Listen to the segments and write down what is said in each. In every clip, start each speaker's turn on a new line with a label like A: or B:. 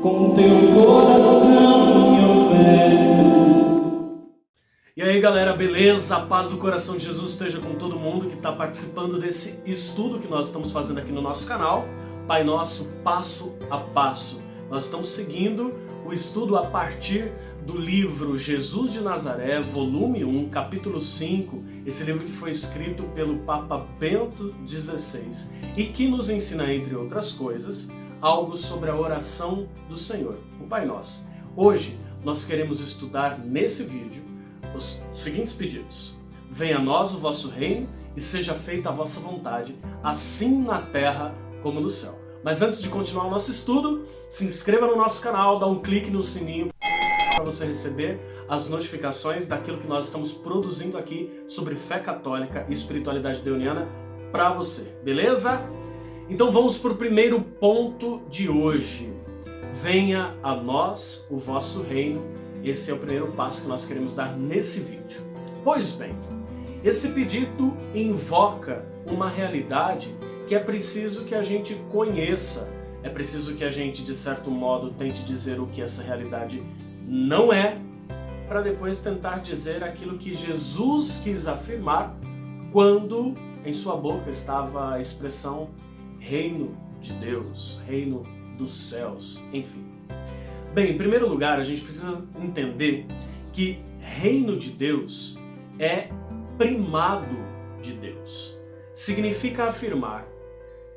A: com teu coração me oferto.
B: E aí galera, beleza? A paz do coração de Jesus esteja com todo mundo que está participando desse estudo que nós estamos fazendo aqui no nosso canal, Pai Nosso Passo a Passo. Nós estamos seguindo o estudo a partir do livro Jesus de Nazaré, volume 1, capítulo 5, esse livro que foi escrito pelo Papa Bento XVI e que nos ensina, entre outras coisas, algo sobre a oração do Senhor, o Pai Nosso. Hoje nós queremos estudar nesse vídeo os seguintes pedidos: venha a nós o vosso reino e seja feita a vossa vontade, assim na terra como no céu. Mas antes de continuar o nosso estudo, se inscreva no nosso canal, dá um clique no sininho para você receber as notificações daquilo que nós estamos produzindo aqui sobre fé católica e espiritualidade deoniana para você, beleza? Então vamos para o primeiro ponto de hoje. Venha a nós o vosso reino. Esse é o primeiro passo que nós queremos dar nesse vídeo. Pois bem, esse pedido invoca uma realidade que é preciso que a gente conheça, é preciso que a gente, de certo modo, tente dizer o que essa realidade não é, para depois tentar dizer aquilo que Jesus quis afirmar quando em sua boca estava a expressão reino de Deus, reino dos céus, enfim. Bem, em primeiro lugar, a gente precisa entender que reino de Deus é primado de Deus. Significa afirmar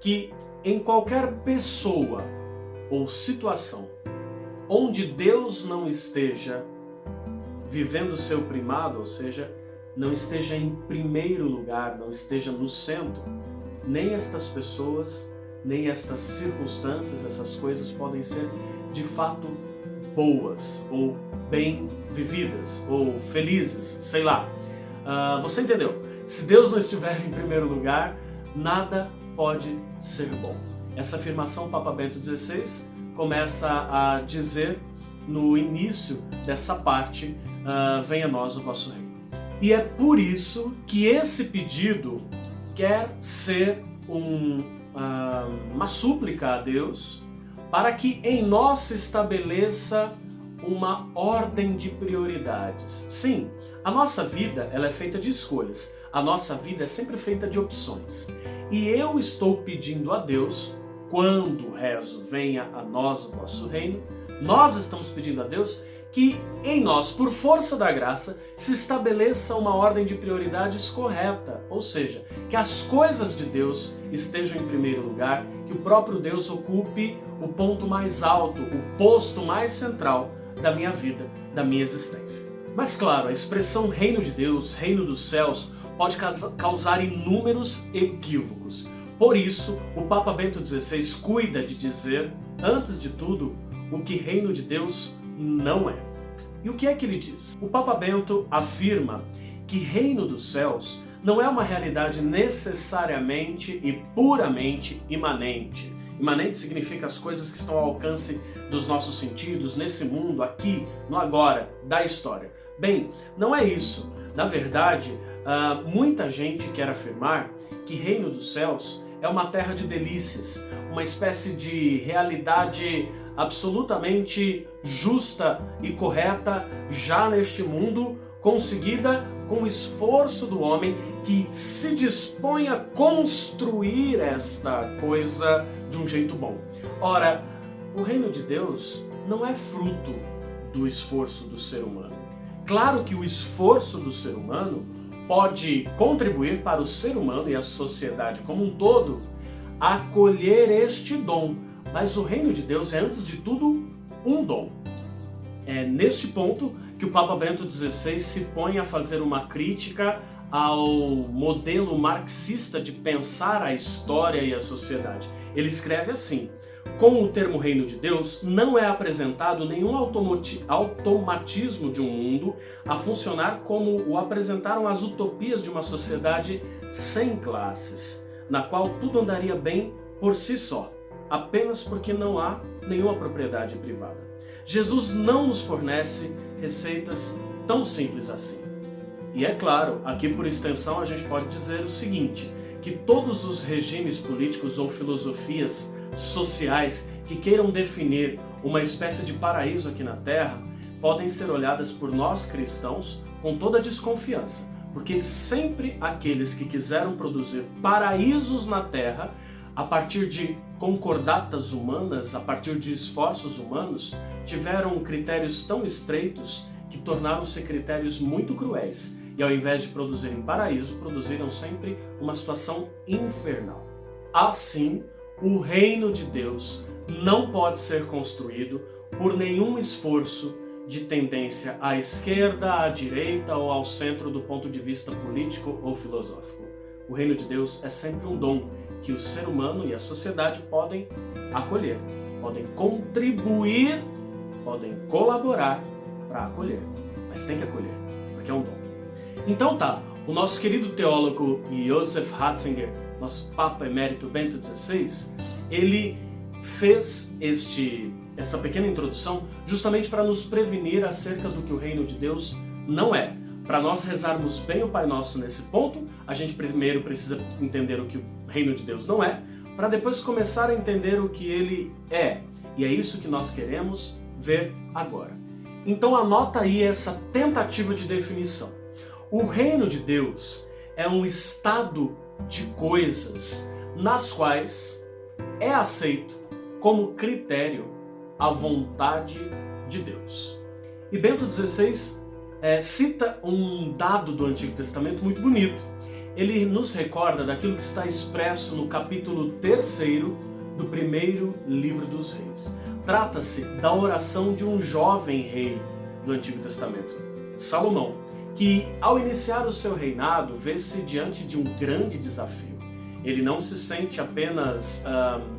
B: que em qualquer pessoa ou situação onde Deus não esteja vivendo o seu primado, ou seja, não esteja em primeiro lugar, não esteja no centro, nem estas pessoas, nem estas circunstâncias, essas coisas podem ser de fato boas, ou bem vividas, ou felizes, sei lá. Você entendeu? Se Deus não estiver em primeiro lugar, nada pode ser bom. Essa afirmação o Papa Bento XVI começa a dizer no início dessa parte, venha a nós o vosso reino. E é por isso que esse pedido quer ser uma súplica a Deus para que em nós se estabeleça uma ordem de prioridades. Sim, a nossa vida ela é feita de escolhas. A nossa vida é sempre feita de opções. E eu estou pedindo a Deus, quando rezo, venha a nós o vosso reino, nós estamos pedindo a Deus que em nós, por força da graça, se estabeleça uma ordem de prioridades correta, ou seja, que as coisas de Deus estejam em primeiro lugar, que o próprio Deus ocupe o ponto mais alto, o posto mais central da minha vida, da minha existência. Mas claro, a expressão reino de Deus, reino dos céus, pode causar inúmeros equívocos. Por isso, o Papa Bento XVI cuida de dizer, antes de tudo, o que reino de Deus não é. E o que é que ele diz? O Papa Bento afirma que reino dos céus não é uma realidade necessariamente e puramente imanente. Imanente significa as coisas que estão ao alcance dos nossos sentidos, nesse mundo, aqui, no agora, da história. Bem, não é isso. Na verdade, muita gente quer afirmar que reino dos céus é uma terra de delícias, uma espécie de realidade absolutamente justa e correta já neste mundo, conseguida com o esforço do homem que se dispõe a construir esta coisa de um jeito bom. Ora, o reino de Deus não é fruto do esforço do ser humano. Claro que o esforço do ser humano pode contribuir para o ser humano e a sociedade como um todo acolher este dom, mas o reino de Deus é, antes de tudo, um dom. É neste ponto que o Papa Bento XVI se põe a fazer uma crítica ao modelo marxista de pensar a história e a sociedade. Ele escreve assim: com o termo reino de Deus não é apresentado nenhum automatismo de um mundo a funcionar como o apresentaram as utopias de uma sociedade sem classes, na qual tudo andaria bem por si só, apenas porque não há nenhuma propriedade privada. Jesus não nos fornece receitas tão simples assim. E é claro, aqui por extensão a gente pode dizer o seguinte, que todos os regimes políticos ou filosofias sociais que queiram definir uma espécie de paraíso aqui na Terra podem ser olhadas por nós cristãos com toda desconfiança, porque sempre aqueles que quiseram produzir paraísos na Terra a partir de concordatas humanas, a partir de esforços humanos, tiveram critérios tão estreitos que tornaram-se critérios muito cruéis. E ao invés de produzirem paraíso, produziram sempre uma situação infernal. Assim, o reino de Deus não pode ser construído por nenhum esforço de tendência à esquerda, à direita ou ao centro do ponto de vista político ou filosófico. O reino de Deus é sempre um dom que o ser humano e a sociedade podem acolher, podem contribuir, podem colaborar para acolher. Mas tem que acolher, porque é um dom. Então tá, o nosso querido teólogo Joseph Ratzinger, nosso Papa Emérito Bento XVI, ele fez essa pequena introdução justamente para nos prevenir acerca do que o reino de Deus não é. Para nós rezarmos bem o Pai Nosso nesse ponto, a gente primeiro precisa entender o que o reino de Deus não é, para depois começar a entender o que ele é. E é isso que nós queremos ver agora. Então anota aí essa tentativa de definição. O reino de Deus é um estado de coisas nas quais é aceito como critério a vontade de Deus. E Bento XVI cita um dado do Antigo Testamento muito bonito. Ele nos recorda daquilo que está expresso no capítulo 3º do primeiro livro dos Reis. Trata-se da oração de um jovem rei do Antigo Testamento, Salomão, que ao iniciar o seu reinado vê-se diante de um grande desafio. Ele não se sente apenas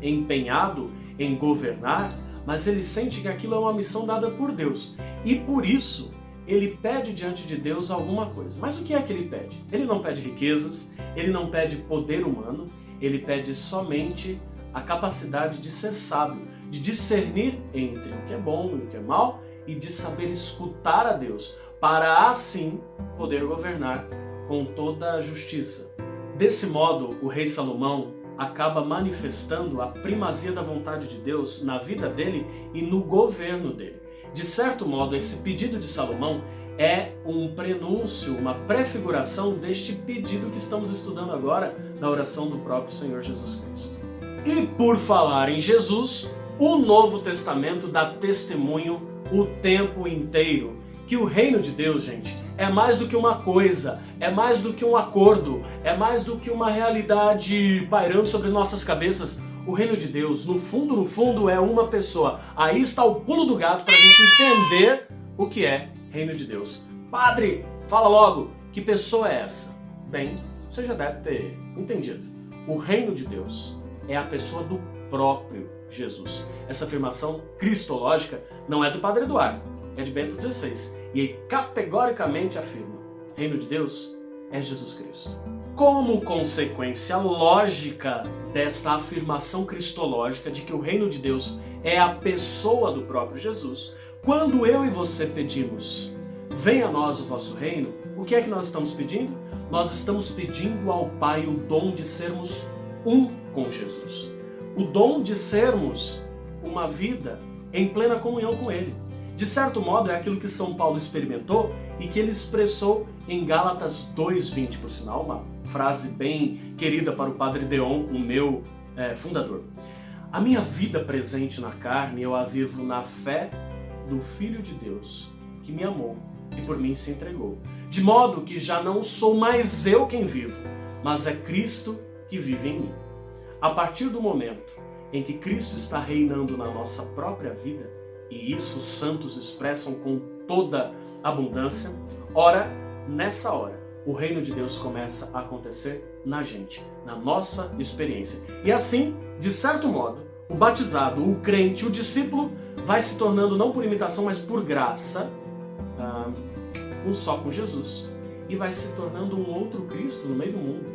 B: empenhado em governar, mas ele sente que aquilo é uma missão dada por Deus. E por isso, ele pede diante de Deus alguma coisa. Mas o que é que ele pede? Ele não pede riquezas, ele não pede poder humano, ele pede somente a capacidade de ser sábio, de discernir entre o que é bom e o que é mal e de saber escutar a Deus, para assim poder governar com toda a justiça. Desse modo, o rei Salomão acaba manifestando a primazia da vontade de Deus na vida dele e no governo dele. De certo modo, esse pedido de Salomão é um prenúncio, uma prefiguração deste pedido que estamos estudando agora na oração do próprio Senhor Jesus Cristo. E por falar em Jesus, o Novo Testamento dá testemunho o tempo inteiro que o reino de Deus, gente, é mais do que uma coisa, é mais do que um acordo, é mais do que uma realidade pairando sobre nossas cabeças. O reino de Deus, no fundo, é uma pessoa. Aí está o pulo do gato para a gente entender o que é reino de Deus. Padre, fala logo, que pessoa é essa? Bem, você já deve ter entendido. O reino de Deus é a pessoa do próprio Jesus. Essa afirmação cristológica não é do Padre Eduardo, é de Bento XVI. E ele categoricamente afirma: reino de Deus é Jesus Cristo. Como consequência lógica desta afirmação cristológica de que o reino de Deus é a pessoa do próprio Jesus, quando eu e você pedimos, venha a nós o vosso reino, o que é que nós estamos pedindo? Nós estamos pedindo ao Pai o dom de sermos um com Jesus. O dom de sermos uma vida em plena comunhão com Ele. De certo modo, é aquilo que São Paulo experimentou e que ele expressou em Gálatas 2:20, por sinal, uma frase bem querida para o Padre Deon, o meu fundador. A minha vida presente na carne eu a vivo na fé do Filho de Deus, que me amou e por mim se entregou. De modo que já não sou mais eu quem vivo, mas é Cristo que vive em mim. A partir do momento em que Cristo está reinando na nossa própria vida, e isso os santos expressam com toda abundância, ora, nessa hora, o reino de Deus começa a acontecer na gente, na nossa experiência. E assim, de certo modo, o batizado, o crente, o discípulo, vai se tornando não por imitação, mas por graça, um só com Jesus, e vai se tornando um outro Cristo no meio do mundo.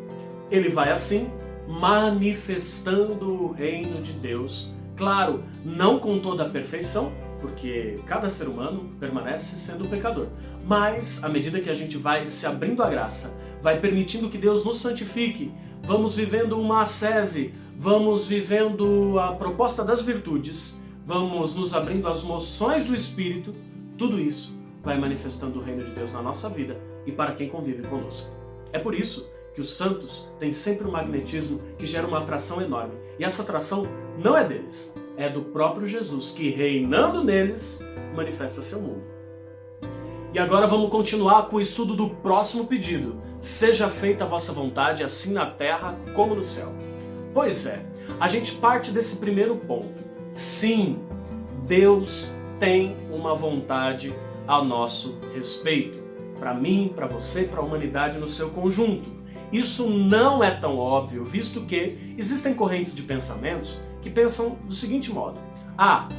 B: Ele vai assim manifestando o reino de Deus, claro, não com toda a perfeição, porque cada ser humano permanece sendo pecador. Mas, à medida que a gente vai se abrindo à graça, vai permitindo que Deus nos santifique, vamos vivendo uma ascese, vamos vivendo a proposta das virtudes, vamos nos abrindo às moções do Espírito, tudo isso vai manifestando o reino de Deus na nossa vida e para quem convive conosco. É por isso que os santos têm sempre um magnetismo que gera uma atração enorme. E essa atração não é deles, é do próprio Jesus, que reinando neles, manifesta seu mundo. E agora vamos continuar com o estudo do próximo pedido. Seja feita a vossa vontade, assim na terra como no céu. Pois é, a gente parte desse primeiro ponto. Sim, Deus tem uma vontade a nosso respeito. Para mim, para você, para a humanidade no seu conjunto. Isso não é tão óbvio, visto que existem correntes de pensamentos que pensam do seguinte modo.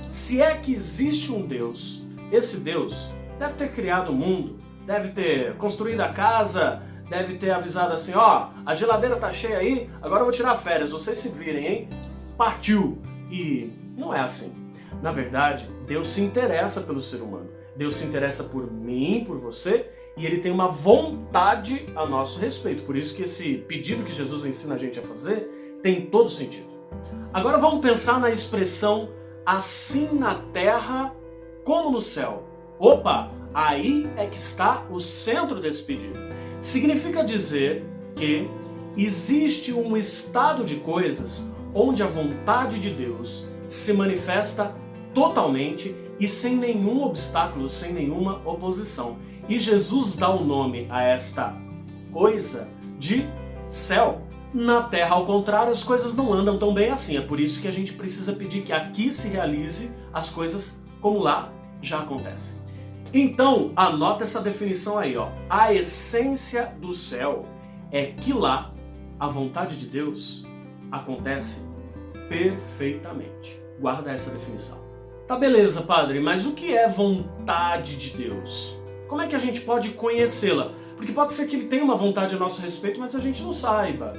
B: Se é que existe um Deus, esse Deus deve ter criado o mundo, deve ter construído a casa, deve ter avisado assim, a geladeira tá cheia aí, agora eu vou tirar férias, vocês se virem, hein? Partiu! E não é assim. Na verdade, Deus se interessa pelo ser humano. Deus se interessa por mim, por você, e Ele tem uma vontade a nosso respeito. Por isso que esse pedido que Jesus ensina a gente a fazer tem todo sentido. Agora vamos pensar na expressão assim na terra como no céu. Opa, aí é que está o centro desse pedido. Significa dizer que existe um estado de coisas onde a vontade de Deus se manifesta totalmente e sem nenhum obstáculo, sem nenhuma oposição. E Jesus dá o nome a esta coisa de céu. Na terra, ao contrário, as coisas não andam tão bem assim. É por isso que a gente precisa pedir que aqui se realize as coisas como lá já acontecem. Então, anota essa definição aí, A essência do céu é que lá a vontade de Deus acontece perfeitamente. Guarda essa definição. Tá, beleza, padre, mas o que é vontade de Deus? Como é que a gente pode conhecê-la? Porque pode ser que Ele tenha uma vontade a nosso respeito, mas a gente não saiba.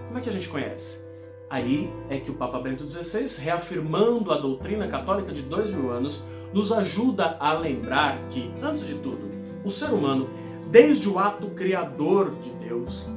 B: Como é que a gente conhece? Aí é que o Papa Bento XVI, reafirmando a doutrina católica de 2000 anos, nos ajuda a lembrar que, antes de tudo, o ser humano, desde o ato criador de Deus,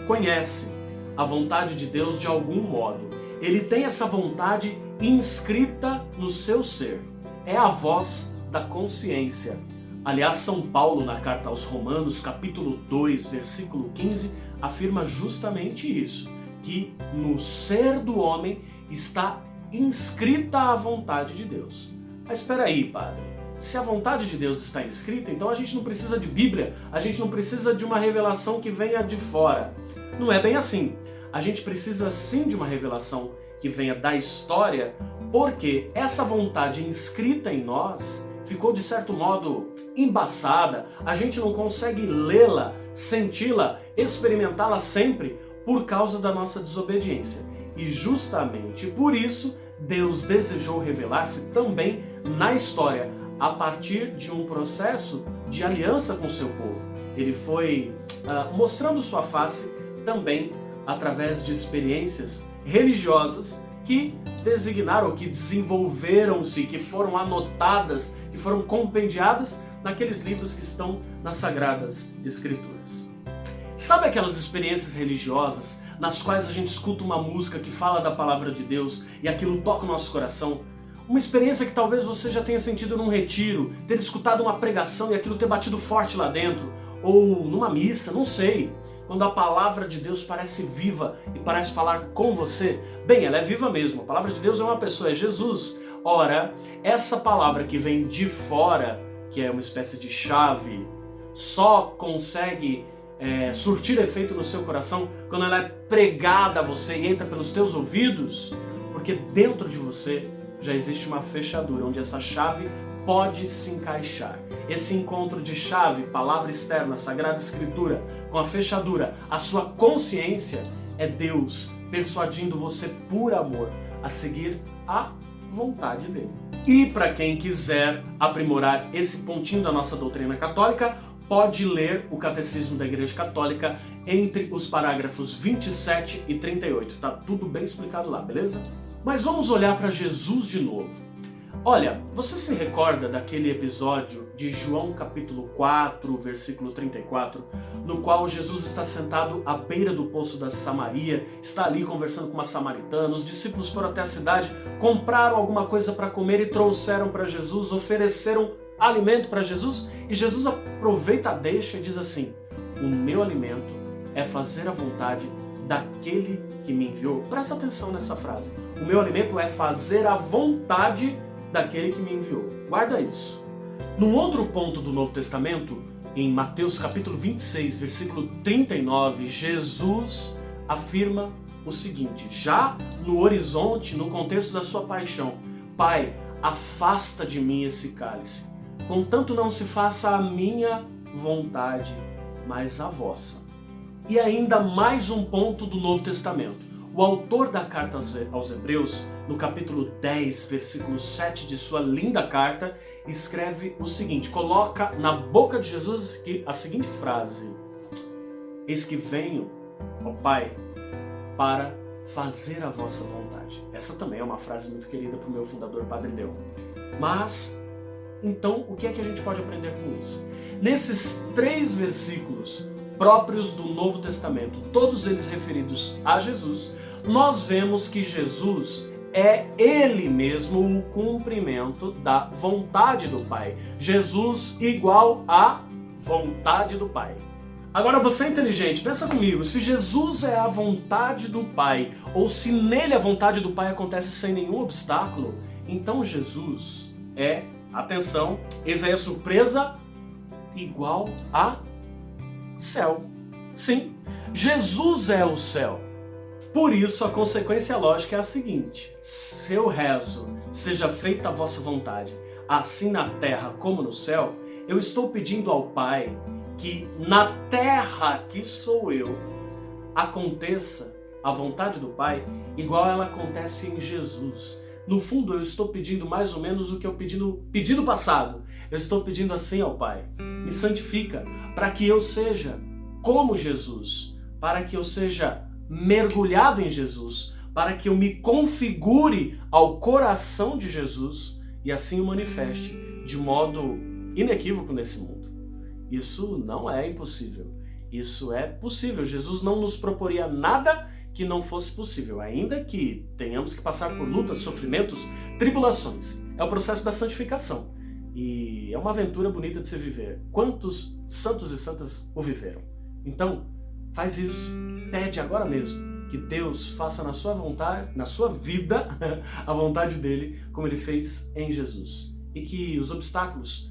B: conhece a vontade de Deus de algum modo. Ele tem essa vontade inscrita no seu ser. É a voz da consciência. Aliás, São Paulo, na carta aos Romanos, capítulo 2, versículo 15, afirma justamente isso, que no ser do homem está inscrita a vontade de Deus. Mas espera aí, padre, se a vontade de Deus está inscrita, então a gente não precisa de Bíblia, a gente não precisa de uma revelação que venha de fora. Não é bem assim. A gente precisa sim de uma revelação que venha da história, porque essa vontade inscrita em nós ficou de certo modo embaçada, a gente não consegue lê-la, senti-la, experimentá-la sempre por causa da nossa desobediência. E justamente por isso Deus desejou revelar-se também na história, a partir de um processo de aliança com seu povo. Ele foi mostrando sua face também através de experiências religiosas que designaram, que desenvolveram-se, que foram anotadas, que foram compendiadas naqueles livros que estão nas Sagradas Escrituras. Sabe aquelas experiências religiosas nas quais a gente escuta uma música que fala da palavra de Deus e aquilo toca o nosso coração? Uma experiência que talvez você já tenha sentido num retiro, ter escutado uma pregação e aquilo ter batido forte lá dentro, ou numa missa, não sei. Quando a palavra de Deus parece viva e parece falar com você, bem, ela é viva mesmo. A palavra de Deus é uma pessoa, é Jesus. Ora, essa palavra que vem de fora, que é uma espécie de chave, só consegue surtir efeito no seu coração quando ela é pregada a você e entra pelos teus ouvidos, porque dentro de você já existe uma fechadura onde essa chave pode se encaixar. Esse encontro de chave, palavra externa, Sagrada Escritura, com a fechadura, a sua consciência, é Deus persuadindo você por amor a seguir a vontade dele. E para quem quiser aprimorar esse pontinho da nossa doutrina católica, pode ler o Catecismo da Igreja Católica entre os parágrafos 27 e 38. Tá tudo bem explicado lá, beleza? Mas vamos olhar para Jesus de novo. Olha, você se recorda daquele episódio de João capítulo 4, versículo 34, no qual Jesus está sentado à beira do poço da Samaria, está ali conversando com uma samaritana, os discípulos foram até a cidade, compraram alguma coisa para comer e trouxeram para Jesus, ofereceram alimento para Jesus, e Jesus aproveita a deixa e diz assim: o meu alimento é fazer a vontade daquele que me enviou. Presta atenção nessa frase. O meu alimento é fazer a vontade daquele que me enviou. Guarda isso. Num outro ponto do Novo Testamento, em Mateus capítulo 26, versículo 39, Jesus afirma o seguinte, já no horizonte, no contexto da sua paixão: Pai, afasta de mim esse cálice, contanto não se faça a minha vontade, mas a vossa. E ainda mais um ponto do Novo Testamento. O autor da carta aos Hebreus, no capítulo 10, versículo 7 de sua linda carta, escreve o seguinte, coloca na boca de Jesus a seguinte frase: eis que venho, ó Pai, para fazer a vossa vontade. Essa também é uma frase muito querida para o meu fundador, Padre Leão. Mas, então, o que é que a gente pode aprender com isso? Nesses 3 versículos próprios do Novo Testamento, todos eles referidos a Jesus, nós vemos que Jesus é Ele mesmo o cumprimento da vontade do Pai. Jesus igual à vontade do Pai. Agora você é inteligente, pensa comigo, se Jesus é a vontade do Pai, ou se nele a vontade do Pai acontece sem nenhum obstáculo, então Jesus é, atenção, eis aí a surpresa, igual a céu. Sim, Jesus é o céu. Por isso, a consequência lógica é a seguinte: se eu rezo, seja feita a vossa vontade, assim na terra como no céu, eu estou pedindo ao Pai que na terra que sou eu, aconteça a vontade do Pai igual ela acontece em Jesus. No fundo, eu estou pedindo mais ou menos o que eu pedi no pedido passado. Eu estou pedindo assim ao Pai: me santifica, para que eu seja como Jesus, para que eu seja mergulhado em Jesus, para que eu me configure ao coração de Jesus e assim o manifeste de modo inequívoco nesse mundo. Isso não é impossível, isso é possível. Jesus não nos proporia nada que não fosse possível, ainda que tenhamos que passar por lutas, sofrimentos, tribulações. É o processo da santificação e é uma aventura bonita de se viver. Quantos santos e santas o viveram? Então, faz isso, pede agora mesmo que Deus faça na sua vontade, na sua vida, a vontade dele, como ele fez em Jesus. E que os obstáculos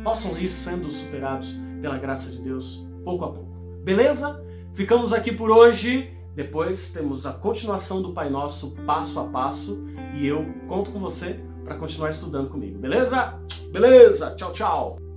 B: possam ir sendo superados pela graça de Deus, pouco a pouco. Beleza? Ficamos aqui por hoje. Depois temos a continuação do Pai Nosso, passo a passo. E eu conto com você para continuar estudando comigo. Beleza? Beleza! Tchau, tchau!